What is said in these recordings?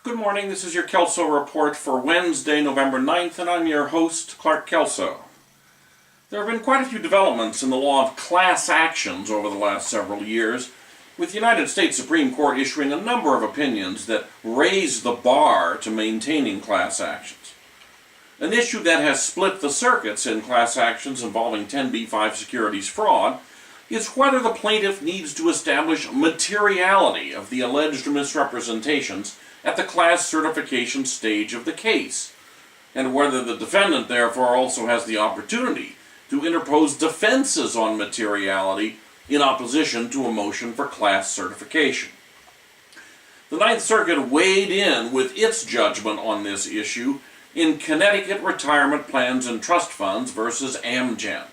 Good morning, this is your Kelso Report for Wednesday, November 9th, and I'm your host, Clark Kelso. There have been quite a few developments in the law of class actions over the last several years, with the United States Supreme Court issuing a number of opinions that raise the bar to maintaining class actions. An issue that has split the circuits in class actions involving 10b-5 securities fraud is whether the plaintiff needs to establish materiality of the alleged misrepresentations at the class certification stage of the case, and whether the defendant therefore also has the opportunity to interpose defenses on materiality in opposition to a motion for class certification. The Ninth Circuit weighed in with its judgment on this issue in Connecticut Retirement Plans and Trust Funds versus Amgen.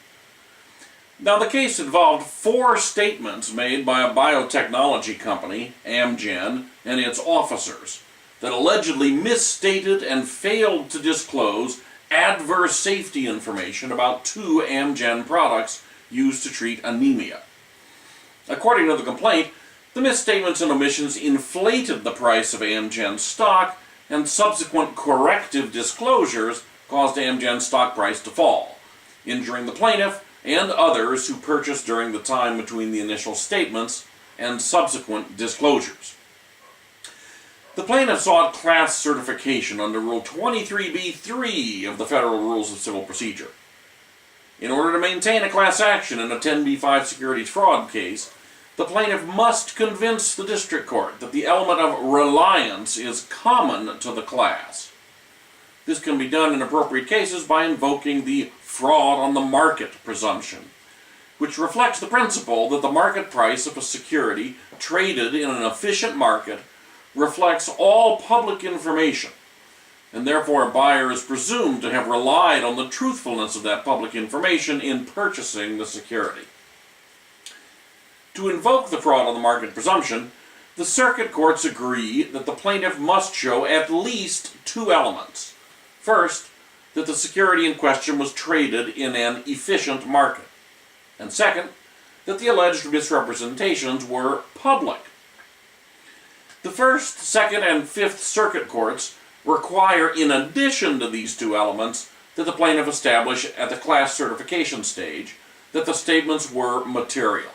Now, the case involved 4 statements made by a biotechnology company, Amgen, and its officers that allegedly misstated and failed to disclose adverse safety information about 2 Amgen products used to treat anemia. According to the complaint, the misstatements and omissions inflated the price of Amgen stock, and subsequent corrective disclosures caused Amgen's stock price to fall, injuring the plaintiff and others who purchased during the time between the initial statements and subsequent disclosures. The plaintiff sought class certification under Rule 23b-3 of the Federal Rules of Civil Procedure. In order to maintain a class action in a 10b-5 securities fraud case, the plaintiff must convince the district court that the element of reliance is common to the class. This can be done in appropriate cases by invoking the fraud on the market presumption, which reflects the principle that the market price of a security traded in an efficient market reflects all public information, and therefore a buyer is presumed to have relied on the truthfulness of that public information in purchasing the security. To invoke the fraud on the market presumption, the circuit courts agree that the plaintiff must show at least 2 elements. First, that the security in question was traded in an efficient market, and second, that the alleged misrepresentations were public. The First, Second, and Fifth Circuit courts require, in addition to these 2 elements, that the plaintiff establish at the class certification stage that the statements were material.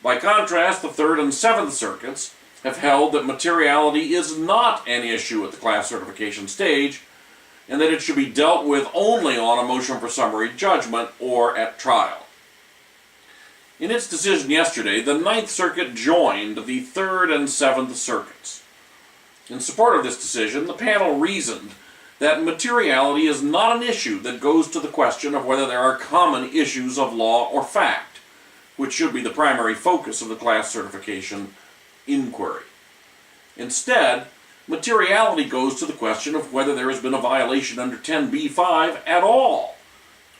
By contrast, the Third and Seventh Circuits have held that materiality is not an issue at the class certification stage, and that it should be dealt with only on a motion for summary judgment or at trial. In its decision yesterday, the Ninth Circuit joined the Third and Seventh Circuits. In support of this decision, the panel reasoned that materiality is not an issue that goes to the question of whether there are common issues of law or fact, which should be the primary focus of the class certification inquiry. Instead, materiality goes to the question of whether there has been a violation under 10b-5 at all,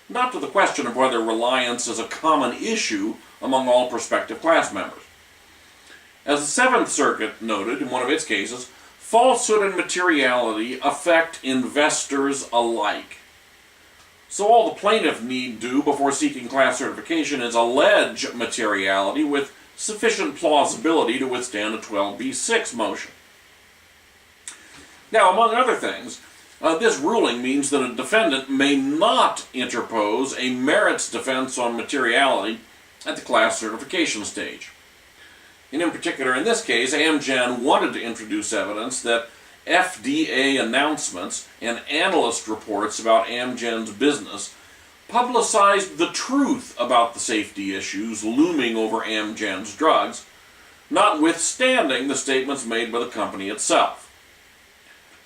not to the question of whether reliance is a common issue among all prospective class members. As the Seventh Circuit noted in one of its cases, falsehood and materiality affect investors alike. So all the plaintiff need do before seeking class certification is allege materiality with sufficient plausibility to withstand a 12b-6 motion. Now, among other things, this ruling means that a defendant may not interpose a merits defense on materiality at the class certification stage. And in particular, in this case, Amgen wanted to introduce evidence that FDA announcements and analyst reports about Amgen's business publicized the truth about the safety issues looming over Amgen's drugs, notwithstanding the statements made by the company itself.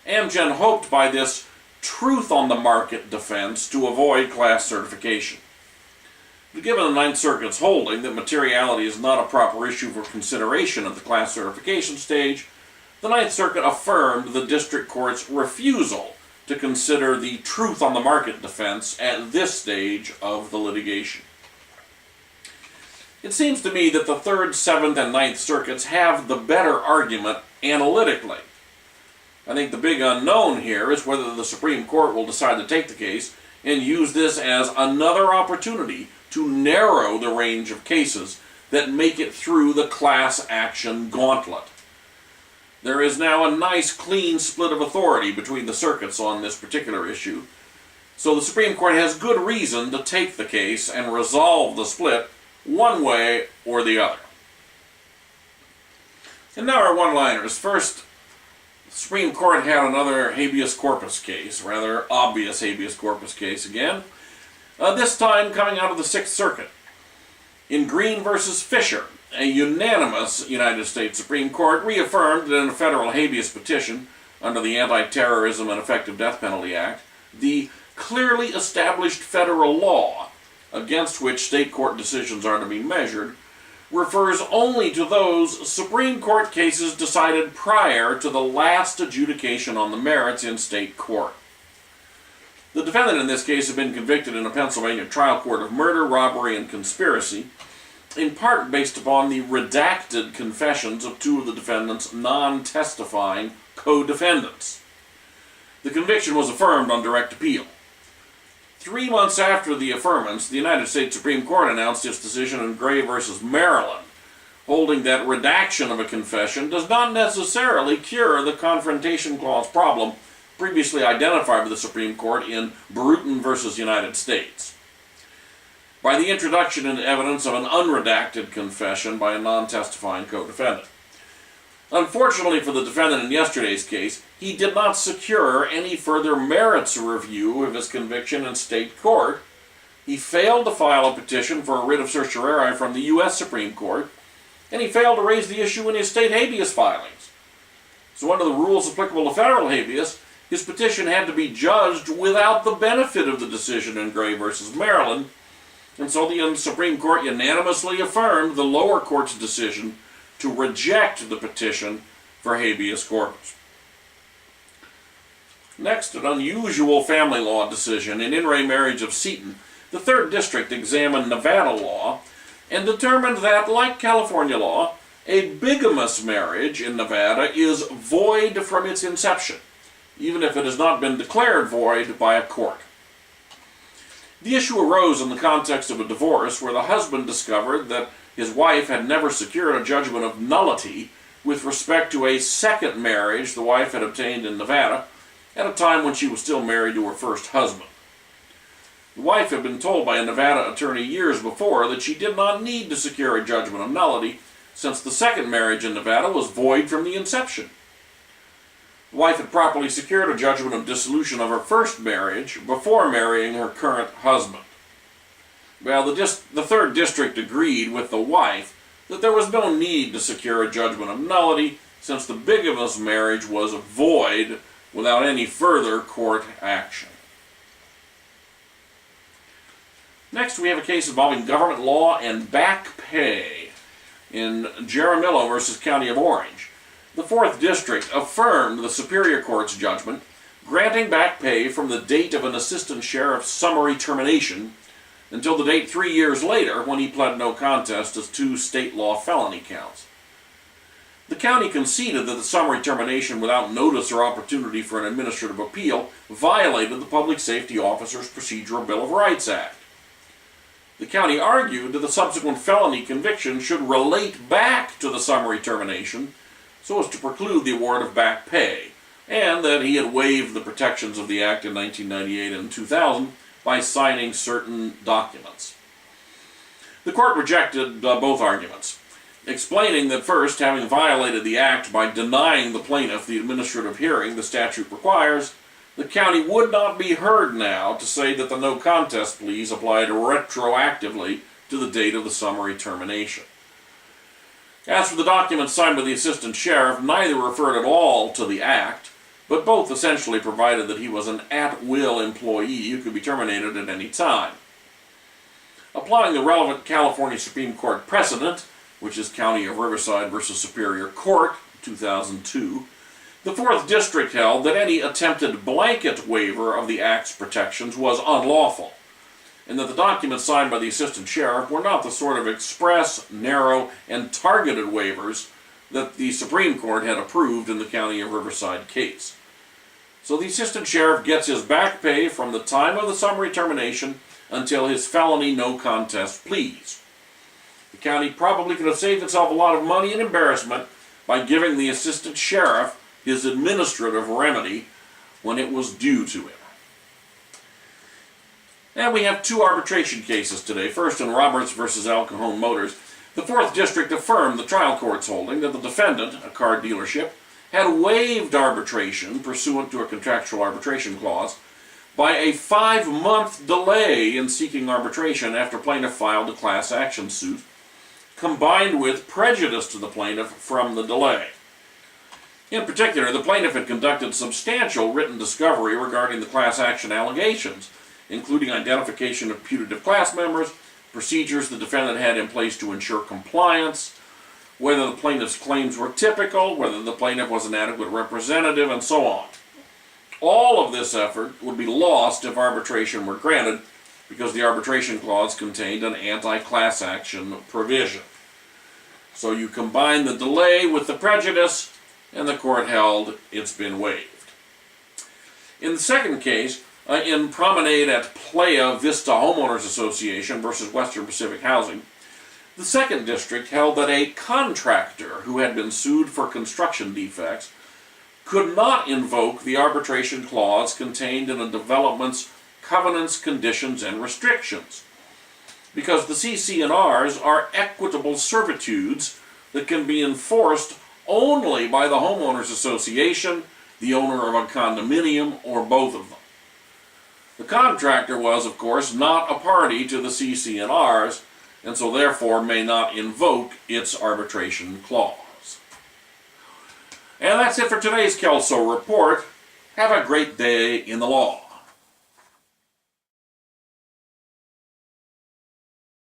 Amgen hoped by this truth on the market defense to avoid class certification. But given the Ninth Circuit's holding that materiality is not a proper issue for consideration at the class certification stage, the Ninth Circuit affirmed the district court's refusal to consider the truth on the market defense at this stage of the litigation. It seems to me that the Third, Seventh, and Ninth Circuits have the better argument analytically. I think the big unknown here is whether the Supreme Court will decide to take the case and use this as another opportunity to narrow the range of cases that make it through the class action gauntlet. There is now a nice clean split of authority between the circuits on this particular issue, so the Supreme Court has good reason to take the case and resolve the split one way or the other. And now our one-liners. First, the Supreme Court had another habeas corpus case, rather obvious habeas corpus case again, this time coming out of the Sixth Circuit. In Green v. Fisher, a unanimous United States Supreme Court reaffirmed that in a federal habeas petition under the Anti-Terrorism and Effective Death Penalty Act, the clearly established federal law against which state court decisions are to be measured refers only to those Supreme Court cases decided prior to the last adjudication on the merits in state court. The defendant in this case had been convicted in a Pennsylvania trial court of murder, robbery, and conspiracy, in part based upon the redacted confessions of two of the defendant's non-testifying co-defendants. The conviction was affirmed on direct appeal. 3 months after the affirmance, the United States Supreme Court announced its decision in Gray v. Maryland, holding that redaction of a confession does not necessarily cure the Confrontation Clause problem previously identified by the Supreme Court in Bruton v. United States. By the introduction into evidence of an unredacted confession by a non-testifying co-defendant. Unfortunately for the defendant in yesterday's case, he did not secure any further merits review of his conviction in state court. He failed to file a petition for a writ of certiorari from the U.S. Supreme Court, and he failed to raise the issue in his state habeas filings. So under the rules applicable to federal habeas, his petition had to be judged without the benefit of the decision in Gray v. Maryland, and so the Supreme Court unanimously affirmed the lower court's decision to reject the petition for habeas corpus. Next, an unusual family law decision in re Marriage of Seaton. The Third District examined Nevada law and determined that, like California law, a bigamous marriage in Nevada is void from its inception, even if it has not been declared void by a court. The issue arose in the context of a divorce where the husband discovered that his wife had never secured a judgment of nullity with respect to a second marriage the wife had obtained in Nevada at a time when she was still married to her first husband. The wife had been told by a Nevada attorney years before that she did not need to secure a judgment of nullity since the second marriage in Nevada was void from the inception. The wife had properly secured a judgment of dissolution of her first marriage before marrying her current husband. Well, the Third District agreed with the wife that there was no need to secure a judgment of nullity since the bigamous marriage was void without any further court action. Next, we have a case involving government law and back pay in Jaramillo v. County of Orange. The Fourth District affirmed the Superior Court's judgment, granting back pay from the date of an assistant sheriff's summary termination until the date 3 years later when he pled no contest as 2 state law felony counts. The county conceded that the summary termination without notice or opportunity for an administrative appeal violated the Public Safety Officer's Procedural Bill of Rights Act. The county argued that the subsequent felony conviction should relate back to the summary termination so as to preclude the award of back pay, and that he had waived the protections of the Act in 1998 and 2000 by signing certain documents. The court rejected both arguments, explaining that first, having violated the Act by denying the plaintiff the administrative hearing the statute requires, the county would not be heard now to say that the no contest pleas applied retroactively to the date of the summary termination. As for the documents signed by the assistant sheriff, neither referred at all to the Act, but both essentially provided that he was an at-will employee who could be terminated at any time. Applying the relevant California Supreme Court precedent, which is County of Riverside v. Superior Court, 2002, the Fourth District held that any attempted blanket waiver of the Act's protections was unlawful, and that the documents signed by the assistant sheriff were not the sort of express, narrow, and targeted waivers that the Supreme Court had approved in the County of Riverside case. So the assistant sheriff gets his back pay from the time of the summary termination until his felony no contest pleas. The county probably could have saved itself a lot of money and embarrassment by giving the assistant sheriff his administrative remedy when it was due to him. And we have two arbitration cases today. First, in Roberts versus Al Cajon Motors, the 4th District affirmed the trial court's holding that the defendant, a car dealership, had waived arbitration pursuant to a contractual arbitration clause by a 5-month delay in seeking arbitration after plaintiff filed a class action suit, combined with prejudice to the plaintiff from the delay. In particular, the plaintiff had conducted substantial written discovery regarding the class action allegations, including identification of putative class members, procedures the defendant had in place to ensure compliance, whether the plaintiff's claims were typical, whether the plaintiff was an adequate representative, and so on. All of this effort would be lost if arbitration were granted, because the arbitration clause contained an anti-class action provision. So you combine the delay with the prejudice, and the court held it's been waived. In the second case, in Promenade at Playa Vista Homeowners Association versus Western Pacific Housing, the 2nd District held that a contractor who had been sued for construction defects could not invoke the arbitration clause contained in a development's covenants, conditions, and restrictions, because the CC&Rs are equitable servitudes that can be enforced only by the homeowners association, the owner of a condominium, or both of them. The contractor was, of course, not a party to the CC&Rs, and so therefore may not invoke its arbitration clause. And that's it for today's Kelso Report. Have a great day in the law.